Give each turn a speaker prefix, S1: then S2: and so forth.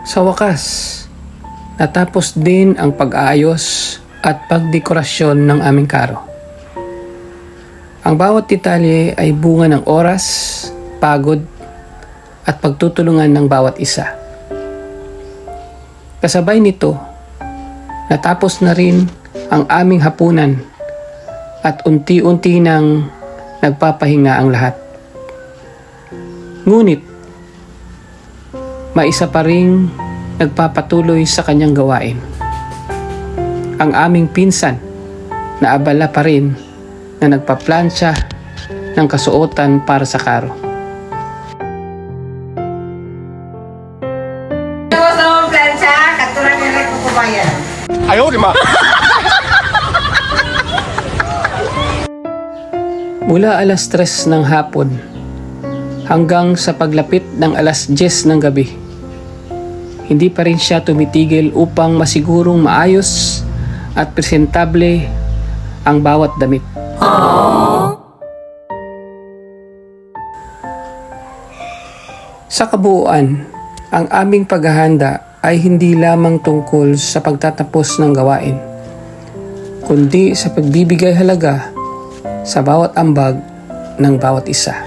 S1: Sa wakas, natapos din ang pag-aayos at pagdekorasyon ng aming karo. Ang bawat detalye ay bunga ng oras, pagod, at pagtutulungan ng bawat isa. Kasabay nito, natapos na rin ang aming hapunan at unti-unti nang nagpapahinga ang lahat. Ngunit, maisa pa ring nagpapatuloy sa kanyang gawain. Ang aming pinsan na abala pa rin na nagpaplansya ng kasuotan para sa karo.
S2: Ayaw, di ma.
S1: Mula alas 3 ng hapon hanggang sa paglapit ng alas 10 ng gabi, hindi pa rin siya tumitigil upang masigurong maayos at presentable ang bawat damit. Sa kabuuan, ang aming paghahanda ay hindi lamang tungkol sa pagtatapos ng gawain, kundi sa pagbibigay halaga sa bawat ambag ng bawat isa.